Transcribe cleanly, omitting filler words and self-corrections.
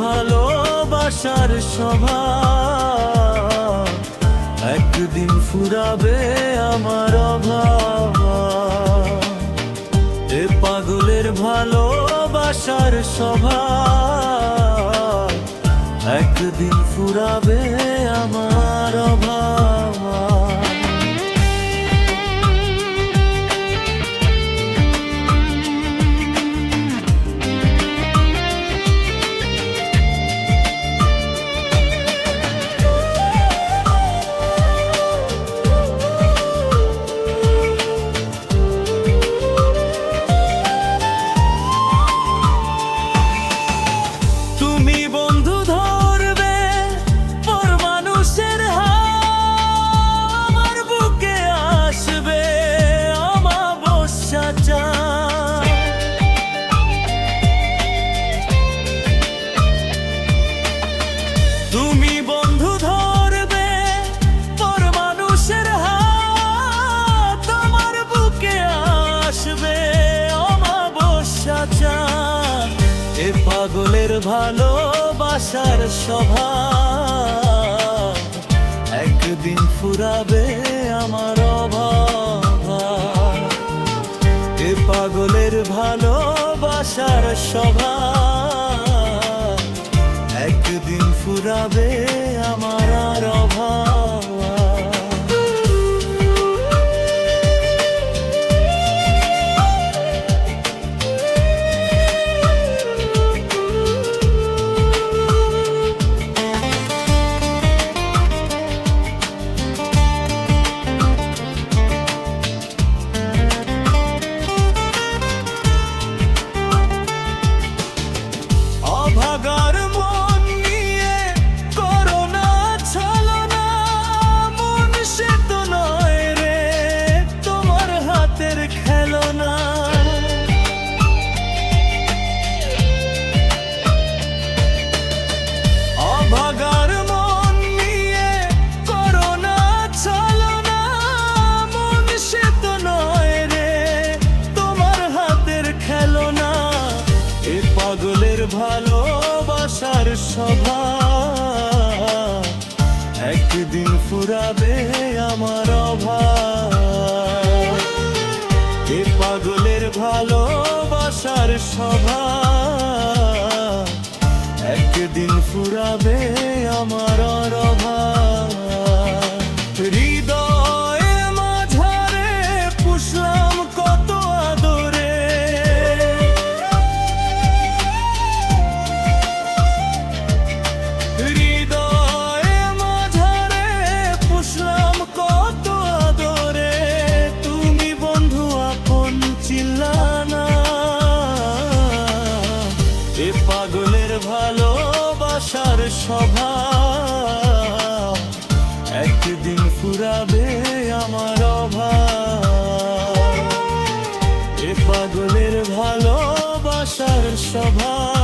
ভালোবাসার স্বভাব একদিন ফুরাবে আমার অভাব। এ পাগলের ভালোবাসার স্বভাব একদিন ফুরাবে আমার অভাব। তুমি বন্ধু ধরবে পর মানুষের হাত, আমার বুকে আসবে অমাবস্যা চাঁদ। এ পাগলের ভালোবাসার স্বভাব একদিন ফুরাবে আমার অভাব। এ পাগলের ভালোবাসার স্বভাব একদিন ফুরাবে আমার আর অভাব। পাগলের ভালোবাসার স্বভাব একদিন ফুরাবে আমার অভাব। এ পাগলের ভালোবাসার স্বভাব একদিন ফুরাবে আমার অভাব। হৃদয়ে মাঝারে পুষলাম কত আদরে, হৃদয়ে মাঝারে পুষলাম কত আদরে। তুমি বন্ধু আপন চিল্লানা, এ পাগলের ভালোবাসার স্বভাব একদিন ফুরাবে আমার অভাব। এ পাগলের ভালোবাসার স্বভাব